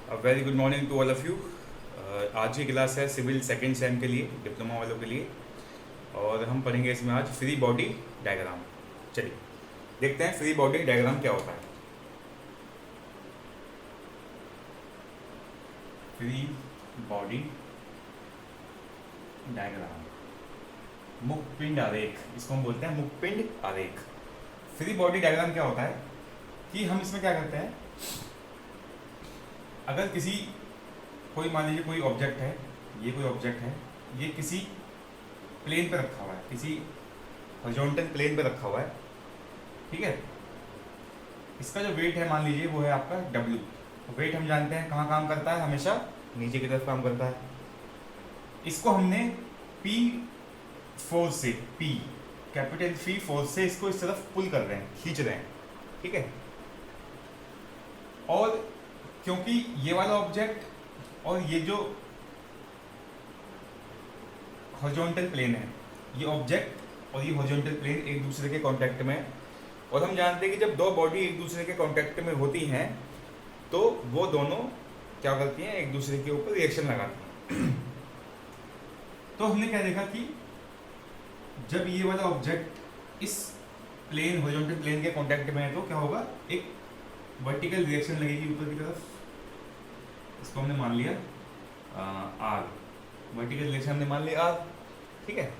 Very good morning to all of you. आज की class है सिविल सेकेंड सेम के लिए, डिप्लोमा वालों के लिए, और हम पढ़ेंगे इसमें आज फ्री बॉडी डायग्राम। चलिए देखते हैं फ्री बॉडी डायग्राम क्या होता है। फ्री बॉडी डायग्राम, मुखपिंड आरेख, इसको हम बोलते हैं मुखपिंड आरेख। फ्री बॉडी डायग्राम क्या होता है कि हम इसमें क्या करते हैं, अगर किसी कोई मान लीजिए कोई ऑब्जेक्ट है, ये कोई ऑब्जेक्ट है, ये किसी प्लेन पे रखा हुआ है, किसी हॉरिजॉन्टल प्लेन पे रखा हुआ है, ठीक है। इसका जो वेट है मान लीजिए वो है आपका W। वेट हम जानते हैं कहाँ काम करता है, हमेशा नीचे की तरफ काम करता है। इसको हमने P फोर्स से, P कैपिटल P फोर्स से इसको इस तरफ पुल कर रहे हैं, खींच रहे हैं, ठीक है। और क्योंकि ये वाला ऑब्जेक्ट और ये जो हॉरिजॉन्टल प्लेन है, ये ऑब्जेक्ट और ये हॉरिजॉन्टल प्लेन एक दूसरे के कांटेक्ट में है, और हम जानते हैं कि जब दो बॉडी एक दूसरे के कांटेक्ट में होती हैं तो वो दोनों क्या करती हैं, एक दूसरे के ऊपर रिएक्शन लगाती हैं। तो हमने क्या देखा कि जब ये वाला ऑब्जेक्ट इस प्लेन हॉरिजॉन्टल प्लेन के कांटेक्ट में है तो क्या होगा, एक वर्टिकल रिएक्शन लगेगी ऊपर की तरफ। इसको हमने मान लिया R, वर्टिकल रिएक्शन हमने मान लिया R, ठीक है।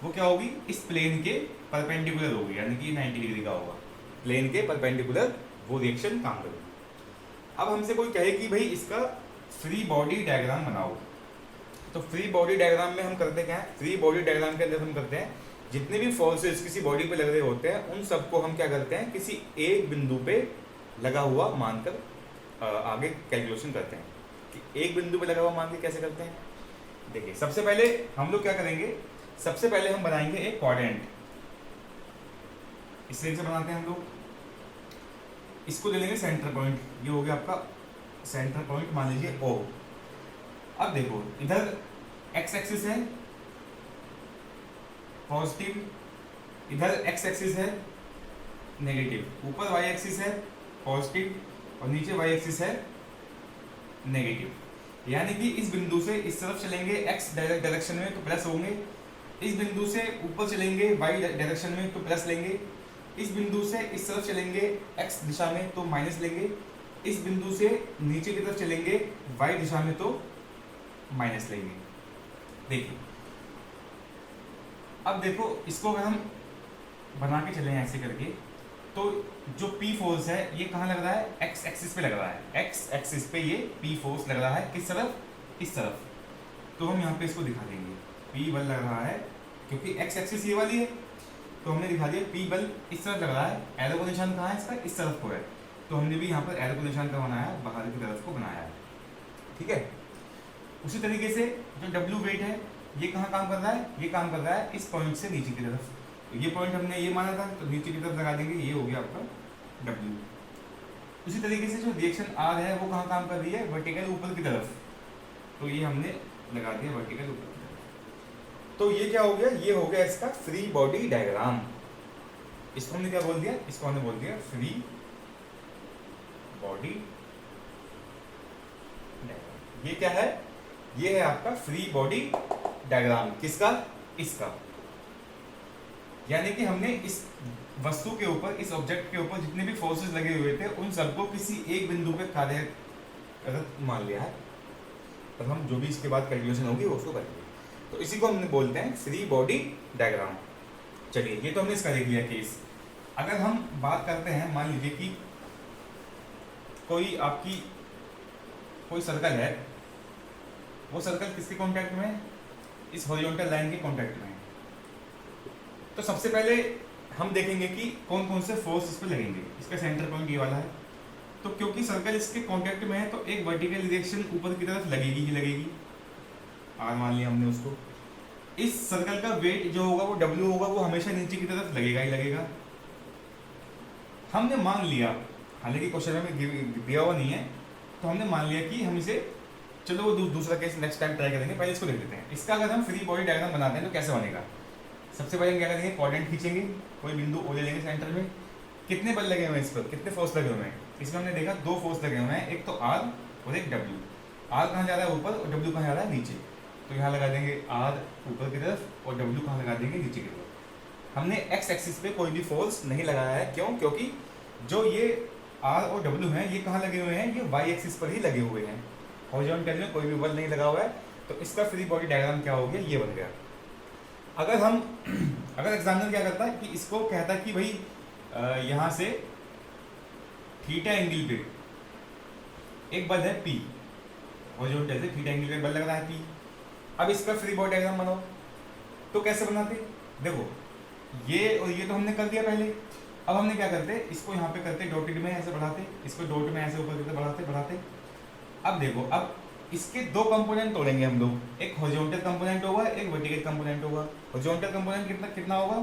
वो क्या होगी, इस प्लेन के परपेंडिकुलर होगी, यानी कि 90 डिग्री का होगा, प्लेन के परपेंडिकुलर वो रिएक्शन काम करेगी। अब हमसे कोई कहे कि भाई इसका फ्री बॉडी डायग्राम बनाओ, तो फ्री बॉडी डायग्राम में हम करते क्या है, फ्री बॉडी डायग्राम के अंदर हम करते हैं जितने भी फोर्सेस किसी बॉडी पे लग रहे होते हैं उन सबको हम क्या करते हैं, किसी एक बिंदु पे लगा हुआ मानकर आगे कैलकुलेशन करते हैं। कि एक बिंदु पे लगा हुआ मान के कैसे करते हैं, देखिए सबसे पहले हम लोग क्या करेंगे, सबसे पहले हम बनाएंगे एक क्वाड्रेंट। इस तरीके से बनाते हैं हम लोग, इसको ले लेंगे सेंटर पॉइंट, ये हो गया आपका सेंटर पॉइंट, मान लीजिए O। अब देखो इधर x एक्सिस है पॉजिटिव, इधर x एक्सिस है नेगेटिव, ऊपर y एक्सिस है पॉजिटिव और नीचे y एक्सिस है नेगेटिव। यानी कि इस बिंदु से इस तरफ चलेंगे x डायरेक्शन में तो प्लस होंगे, इस बिंदु से ऊपर चलेंगे y डायरेक्शन में तो प्लस लेंगे, इस बिंदु से इस तरफ चलेंगे x दिशा में तो माइनस लेंगे, इस बिंदु से नीचे की तरफ चलेंगे y दिशा में तो माइनस लेंगे। देखिए अब देखो इसको अगर हम बना के चले ऐसे करके, तो जो P फोर्स है ये कहाँ लग रहा है, x एक्सिस पे लग रहा है, x एक्सिस पे ये P फोर्स लग रहा है, किस तरफ, इस तरफ। तो हम यहाँ पे इसको दिखा देंगे P बल लग रहा है, क्योंकि x एक्सिस ये वाली है तो हमने दिखा दिया P बल इस तरफ लग रहा है। एरो का निशान कहाँ है इसका, इस तरफ को है, तो हमने भी यहाँ पर एरो का निशान का बनाया, बाहर की तरफ को बनाया है, ठीक है। उसी तरीके से जो W वेट है ये कहाँ काम कर रहा है, ये काम कर रहा है इस पॉइंट से नीचे की तरफ। तो ये पॉइंट हमने ये माना था तो नीचे की तरफ लगा देंगे, ये हो गया आपका W। उसी तरीके से जो रिएक्शन R है वो कहाँ काम कर रही है, वर्टिकल ऊपर की तरफ, तो ये हमने लगा दिया वर्टिकल ऊपर की तरफ। तो ये क्या हो गया, ये हो गया इसका फ्री बॉडी डायग्राम। इसको हमने क्या बोल दिया, इसको हमने बोल दिया फ्री बॉडी डायग्राम। ये क्या है, ये है आपका फ्री बॉडी डायग्राम, किसका, इसका। यानी कि हमने इस वस्तु के ऊपर, इस ऑब्जेक्ट के ऊपर जितने भी फोर्सेस लगे हुए थे उन सबको किसी एक बिंदु पे कार्यरत मान लिया है, और हम जो भी इसके बाद कैलकुलेशन होगी वो उसको करेंगे। तो इसी को हमने बोलते हैं फ्री बॉडी डायग्राम। चलिए ये तो हमने इसका देख लिया केस। अगर हम बात करते हैं, मान लीजिए कि कोई आपकी कोई सर्कल है, वो सर्कल किसके कांटेक्ट में है, इस हॉरिजॉन्टल लाइन के कांटेक्ट में है। तो सबसे पहले हम देखेंगे कि कौन कौन से फोर्स इस पर लगेंगे। इसका सेंटर पॉइंट ये वाला है, तो क्योंकि सर्कल इसके कांटेक्ट में है तो एक वर्टिकल रिएक्शन ऊपर की तरफ लगेगी ही लगेगी, R मान लिया हमने उसको। इस सर्कल का वेट जो होगा वो W होगा, वो हमेशा नीचे की तरफ लगेगा ही लगेगा। हमने मान लिया, हालांकि क्वेश्चन में दिया हुआ नहीं है, तो हमने मान लिया कि हम इसे, चलो वो दूसरा केस नेक्स्ट टाइम ट्राई करेंगे, पहले इसको देख लेते हैं। इसका अगर हम फ्री बॉडी डायग्राम बनाते हैं तो कैसे बनेगा, सबसे पहले हम क्या करेंगे, क्वाड्रेंट खींचेंगे, कोई बिंदु O ले लेंगे सेंटर में, कितने बल लगे हुए हैं इस पर, कितने फोर्स लगे हुए हैं। इसमें हमने देखा दो फोर्स लगे हुए हैं, एक तो R और एक डब्ल्यू। आर कहाँ जा रहा है ऊपर और डब्ल्यू कहाँ जा रहा है नीचे, तो यहाँ लगा देंगे आर ऊपर की तरफ और डब्ल्यू कहाँ लगा देंगे नीचे की तरफ। हमने एक्स एक्सिस पे कोई भी फोर्स नहीं लगाया है, क्यों? क्योंकि जो ये आर और डब्ल्यू हैं ये कहाँ लगे हुए हैं, ये वाई एक्सिस पर ही लगे हुए हैं, हॉरिजॉन्टल में कोई भी बल नहीं लगा हुआ है। तो इसका फ्री बॉडी डायग्राम क्या हो गया, ये बन गया। अगर हम अगर एग्जामिनर क्या करता है कि इसको कहता है कि भाई यहाँ से थीटा एंगल पे एक बल है पी, हॉरिजॉन्टल से थीटा एंगल पे बल लग रहा है पी, अब इसका फ्री बॉडी डायग्राम बनाओ। तो कैसे बनाते, देखो ये और ये तो हमने कर दिया पहले। अब हमने क्या करते, इसको यहाँ पे करते डॉटेड में ऐसे बढ़ाते, इसको डॉट में ऐसे ऊपर करते बढ़ाते बढ़ाते। अब देखो, अब इसके दो कंपोनेंट तोड़ेंगे हम लोग, एक हॉरिजॉन्टल कंपोनेंट होगा, एक वर्टिकल कंपोनेंट होगा। हॉरिजॉन्टल कंपोनेंट कितना कितना होगा,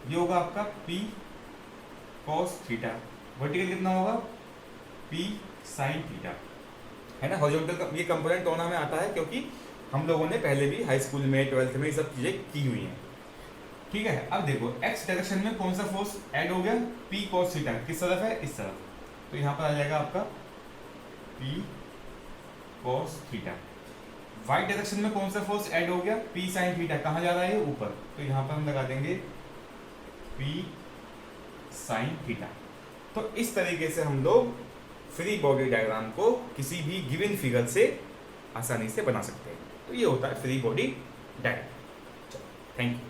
ये होगा आपका p cos थीटा, वर्टिकल कितना होगा p sin थीटा, है ना। हॉरिजॉन्टल ये कंपोनेंट तोड़ना में आता है क्योंकि हम लोगों ने पहले भी हाई स्कूल में 12th में ये सब चीज़ें की हुई हैं, ठीक है। अब देखो x डायरेक्शन में कौन सा फोर्स ऐड हो गया, p cos थीटा, किस तरफ है, इस तरफ, तो यहाँ पर आ जाएगा आपका p cos theta. y direction में कौन सा फोर्स ऐड हो गया, p sin थीटा, कहाँ जा रहा है, ऊपर, तो यहाँ पर हम लगा देंगे p sin थीटा। तो इस तरीके से हम लोग फ्री बॉडी डायग्राम को किसी भी गिवन फिगर से आसानी से बना सकते हैं। तो ये होता है free body diagram. Thank you.